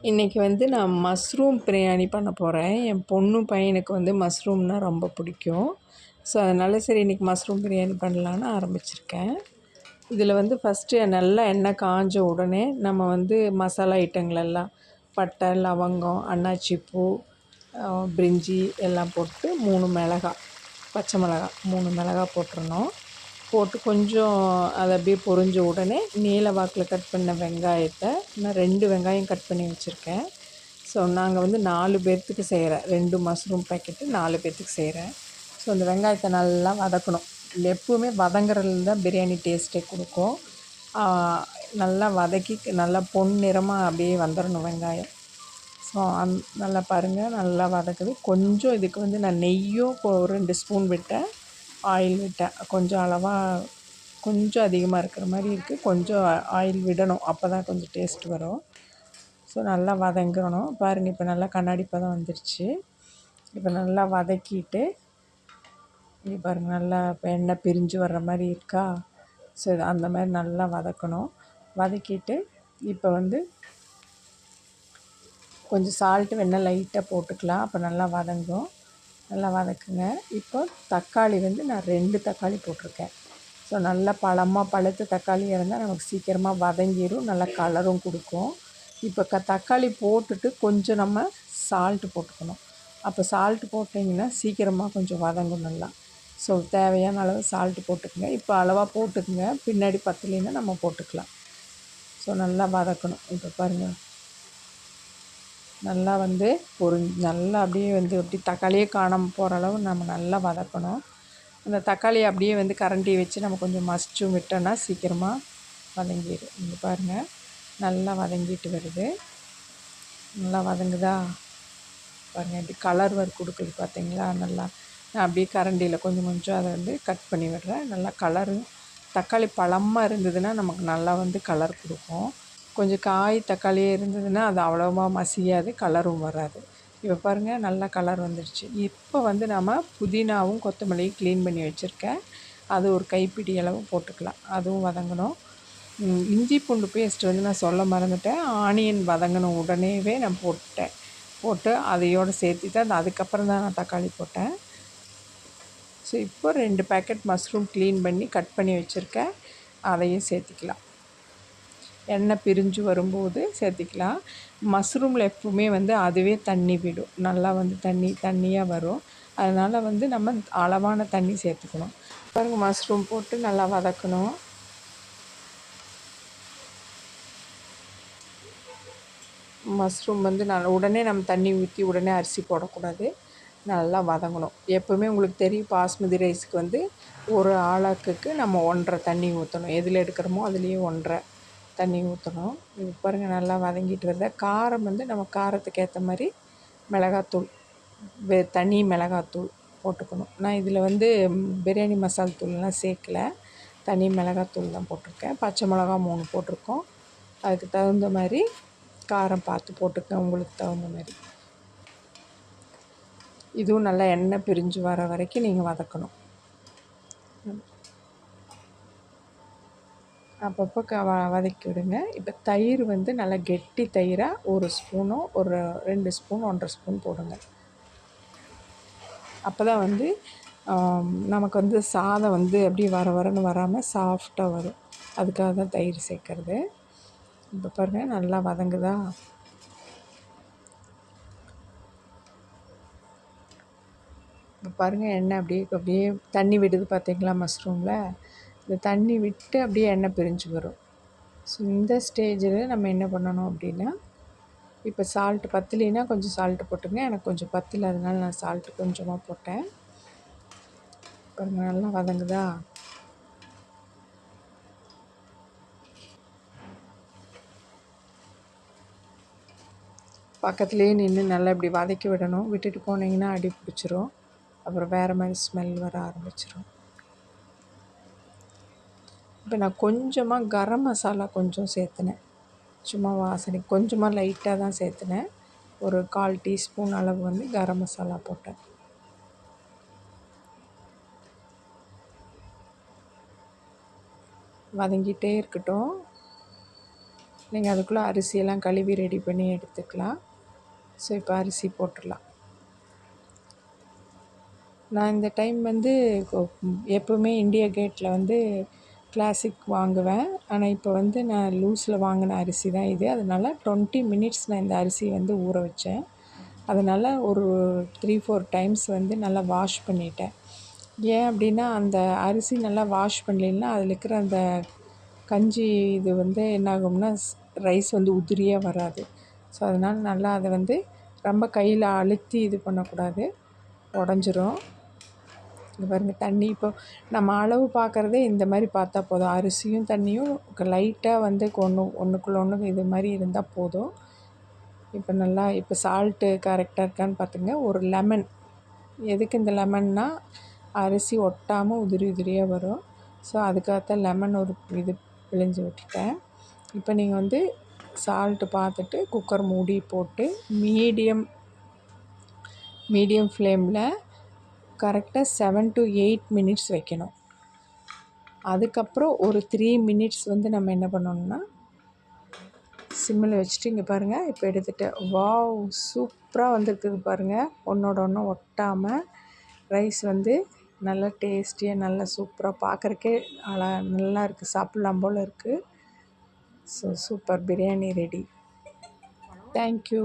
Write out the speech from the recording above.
இன்றைக்கி வந்து நான் மஷ்ரூம் பிரியாணி பண்ண போகிறேன். என் பொண்ணும் பையனுக்கு வந்து மஷ்ரூம்னால் ரொம்ப பிடிக்கும். ஸோ அதனால் சரி இன்றைக்கி மஷ்ரூம் பிரியாணி பண்ணலான்னு ஆரம்பிச்சிருக்கேன். இதில் வந்து ஃபஸ்ட்டு நல்லா எண்ணெய் காஞ்ச உடனே நம்ம வந்து மசாலா ஐட்டங்களெல்லாம் பட்டை, லவங்கம், அன்னாச்சிப்பூ, பிரிஞ்சி எல்லாம் போட்டு 3 மிளகாய், பச்சை மிளகாய் 3 மிளகாய் போட்டுறணும். போட்டு கொஞ்சம் அதை அப்படியே பொரிஞ்ச உடனே நீல வாக்கில் கட் பண்ண வெங்காயத்தை நான் 2 வெங்காயம் கட் பண்ணி வச்சுருக்கேன். ஸோ நாங்கள் வந்து 4 பேர்த்துக்கு செய்கிறேன். 2 மஷ்ரூம் பேக்கெட்டு 4 பேர்த்துக்கு செய்கிறேன். ஸோ அந்த வெங்காயத்தை நல்லா வதக்கணும். எப்பவுமே வதங்குறதுல தான் பிரியாணி டேஸ்ட்டே கொடுக்கும். நல்லா வதக்கி நல்லா பொன்னிறமாக அப்படியே வந்துடணும் வெங்காயம். ஸோ நல்லா பாருங்கள், நல்லா வதக்குது. கொஞ்சம் இதுக்கு வந்து நான் நெய்யும் 2 ஸ்பூன் விட்டேன், ஆயில் விட்டேன். கொஞ்சம் அளவாக கொஞ்சம் அதிகமாக இருக்கிற மாதிரி இருக்குது. கொஞ்சம் ஆயில் விடணும், அப்போ தான் கொஞ்சம் டேஸ்ட் வரும். ஸோ நல்லா வதங்கணும். பாருங்கள், இப்போ நல்லா கண்ணாடி பதம் வந்துருச்சு. இப்போ நல்லா வதக்கிட்டு இங்கே பாருங்கள், நல்லா இப்போ எண்ணெய் பிரிஞ்சு வர்ற மாதிரி இருக்கா? ஸோ அந்த மாதிரி நல்லா வதக்கணும். வதக்கிட்டு இப்போ வந்து கொஞ்சம் சால்ட்டு வேணால் லைட்டாக போட்டுக்கலாம், அப்போ நல்லா வதங்கும். நல்லா வதக்குங்க. இப்போ தக்காளி வந்து நான் 2 தக்காளி போட்டிருக்கேன். ஸோ நல்லா பழுத்த தக்காளியாக இருந்தால் நமக்கு சீக்கிரமாக வதங்கிடும், நல்லா கலரும் கொடுக்கும். இப்போ தக்காளி போட்டுட்டு கொஞ்சம் நம்ம சால்ட்டு போட்டுக்கணும். அப்போ சால்ட்டு போட்டிங்கன்னா சீக்கிரமாக கொஞ்சம் வதங்கும் நல்லா. ஸோ தேவையான அளவு சால்ட்டு போட்டுக்குங்க. இப்போ அளவாக போட்டுக்குங்க, பின்னாடி பத்தலைன்னா நம்ம போட்டுக்கலாம். ஸோ நல்லா வதக்கணும். இப்போ பாருங்கள், நல்லா வந்து நல்லா அப்படியே வந்து அப்படி தக்காளியே காணாமல் போகிற அளவு நம்ம நல்லா வதக்கணும். அந்த தக்காளியை அப்படியே வந்து கரண்டி வச்சு நம்ம கொஞ்சம் மசிச்சும் விட்டோன்னா சீக்கிரமாக வதங்கிடும். இங்கே பாருங்கள், நல்லா வதங்கிட்டு வருது. நல்லா வதங்குதா பாருங்கள், இப்படி கலர் கொடுக்குது பார்த்தீங்களா? நல்லா நான் அப்படியே கரண்டியில் கொஞ்சம் கொஞ்சம் அதை வந்து கட் பண்ணி விடுறேன். நல்லா கலரு தக்காளி பழமாக இருந்ததுன்னா நமக்கு நல்லா வந்து கலர் கொடுக்கும். கொஞ்சம் காய் தக்காளியே இருந்ததுன்னா அது அவ்வளோவா மசியாது, கலரும் வராது. இப்போ பாருங்கள், நல்லா கலர் வந்துடுச்சு. இப்போ வந்து நம்ம புதினாவும் கொத்தமல்லியும் க்ளீன் பண்ணி வச்சுருக்கேன், அது ஒரு கைப்பிடி அளவு போட்டுக்கலாம். அதுவும் வதங்கணும். இஞ்சி பூண்டு பேஸ்ட் வந்து நான் சொல்ல மறந்துட்டேன். ஆனியன் வதங்கின உடனேவே நான் போட்டு அதையோடு சேர்த்துட்டு அதுக்கப்புறம் தான் நான் தக்காளி போட்டேன். ஸோ இப்போ 2 பேக்கெட் மஷ்ரூம் க்ளீன் பண்ணி கட் பண்ணி வச்சுருக்கேன், அதையும் சேர்த்திக்கலாம். எண்ணெய் பிரிஞ்சு வரும்போது சேர்த்திக்கலாம். மஷ்ரூமில் எப்பவுமே வந்து அதுவே தண்ணி விடும், நல்லா வந்து தண்ணியாக வரும். அதனால் வந்து நம்ம அளவான தண்ணி சேர்த்துக்கணும். பாருங்கள், மஷ்ரூம் போட்டு நல்லா வதக்கணும். மஷ்ரூம் வந்து உடனே நம்ம தண்ணி ஊற்றி உடனே அரிசி போடக்கூடாது, நல்லா வதங்கணும். எப்போவுமே உங்களுக்கு தெரியும், பாஸ்மதி ரைஸுக்கு வந்து ஒரு ஆளாக்குக்கு நம்ம 1.5 தண்ணி ஊற்றணும். எதில் எடுக்கிறோமோ அதுலேயே 1.5 தண்ணி ஊற்றணும். இது பாருங்கள், நல்லா வதங்கிட்டு வருது. காரம் வந்து நம்ம காரத்துக்கு ஏற்ற மாதிரி மிளகாத்தூள், தனி மிளகாத்தூள் போட்டுக்கணும். நான் இதில் வந்து பிரியாணி மசால் தூள்லாம் சேர்க்கல, தனி மிளகாத்தூள் தான் போட்டிருக்கேன். பச்சை மிளகா 3 போட்டிருக்கோம். அதுக்கு தகுந்த மாதிரி காரம் பார்த்து போட்டுக்கங்க, உங்களுக்கு தகுந்த மாதிரி. இதுவும் நல்லா எண்ணெய் பிரிஞ்சு வர வரைக்கும் நீங்கள் வதக்கணும். அப்பப்போ வதக்கி விடுங்க. இப்போ தயிர் வந்து நல்லா கெட்டி தயிராக 1 ஸ்பூனோ ஒரு 2 ஸ்பூன் 1.5 ஸ்பூன் போடுங்க. அப்போ தான் வந்து நமக்கு வந்து சாதம் வந்து அப்படியே வரன்னு வராமல் சாஃப்டாக வரும். அதுக்காக தான் தயிர் சேர்க்குறது. இப்போ பாருங்கள், நல்லா வதங்குதா? இப்போ பாருங்கள், எண்ணெய் அப்படியே தண்ணி விடுது பார்த்தீங்களா மஷ்ரூமில்? இந்த தண்ணி விட்டு அப்படியே எண்ணெய் பிரிஞ்சு வரும். ஸோ இந்த ஸ்டேஜில் நம்ம என்ன பண்ணணும் அப்படின்னா, இப்போ சால்ட்டு பத்தலைன்னா கொஞ்சம் சால்ட்டு போட்டுங்க. எனக்கு கொஞ்சம் பத்தலை, அதனால நான் சால்ட்டு கொஞ்சமாக போட்டேன். பாருங்கள், நல்லா வதங்குதா? பக்கத்துலேயே நின்று நல்லா இப்படி வதக்கி விடணும். விட்டுட்டு போனீங்கன்னா அடி பிடிச்சிரும், அப்புறம் வேறு மாதிரி ஸ்மெல் வர ஆரம்பிச்சிடும். இப்போ நான் கொஞ்சமாக கரம் மசாலா கொஞ்சம் சேர்த்துனேன், சும்மா வாசனை கொஞ்சமாக லைட்டாக தான் சேர்த்துனேன். ஒரு 1/4 டீஸ்பூன் அளவு வந்து கரம் மசாலா போட்டேன். வதங்கிட்டே இருக்கட்டும். நீங்கள் அதுக்குள்ளே அரிசியெல்லாம் கழுவி ரெடி பண்ணி எடுத்துக்கலாம். ஸோ இப்போ அரிசி போட்டுடலாம். நான் இந்த டைம் வந்து எப்போவுமே இண்டியா கேட்டில் வந்து கிளாசிக் வாங்குவேன். ஆனால் இப்போ வந்து நான் லூஸில் வாங்கின அரிசி தான் இது. அதனால் 20 மினிட்ஸ் நான் இந்த அரிசி வந்து ஊற வச்சேன். அதனால் ஒரு 3-4 டைம்ஸ் வந்து நல்லா வாஷ் பண்ணிட்டேன். ஏன் அப்படின்னா அந்த அரிசி நல்லா வாஷ் பண்ணலைன்னா அதில் இருக்கிற அந்த கஞ்சி இது வந்து என்னாகும்னா ரைஸ் வந்து உதிரியாக வராது. ஸோ அதனால் நல்லா அதை வந்து ரொம்ப கையில் அழுத்தி இது பண்ணக்கூடாது, உடஞ்சிரும். இங்கே பாருங்கள் தண்ணி இப்போ நம்ம அளவு பார்க்குறதே இந்த மாதிரி பார்த்தா போதும். அரிசியும் தண்ணியும் லைட்டாக வந்து ஒன்றுக்குள்ள ஒன்று இது மாதிரி இருந்தால் போதும். இப்போ நல்லா இப்போ சால்ட்டு கரெக்டாக இருக்கான்னு பார்த்துங்க. ஒரு லெமன், எதுக்கு இந்த லெமன்னா அரிசி ஒட்டாமல் உதிரி உதிரியாக வரும். ஸோ அதுக்காகத்தான் லெமன் ஒரு இது பிழிஞ்சு விட்டுட்டேன். இப்போ நீங்கள் வந்து சால்ட்டு பார்த்துட்டு குக்கர் மூடி போட்டு மீடியம் ஃப்ளேமில் கரெக்டாக 7 to 8 மினிட்ஸ் வைக்கணும். அதுக்கப்புறம் ஒரு 3 மினிட்ஸ் வந்து நம்ம என்ன பண்ணணும்னா சிம்மில் வச்சுட்டு இங்கே பாருங்கள் இப்போ எடுத்துகிட்டேன். வாவ், சூப்பராக வந்திருக்குது பாருங்கள். ஒன்றோட ஒன்று ஒட்டாமல் ரைஸ் வந்து நல்லா டேஸ்டியாக நல்லா சூப்பராக பார்க்குறக்கே நல்லா இருக்குது, சாப்பிட்லாம் போல் இருக்குது. So super biryani ready. Thank you.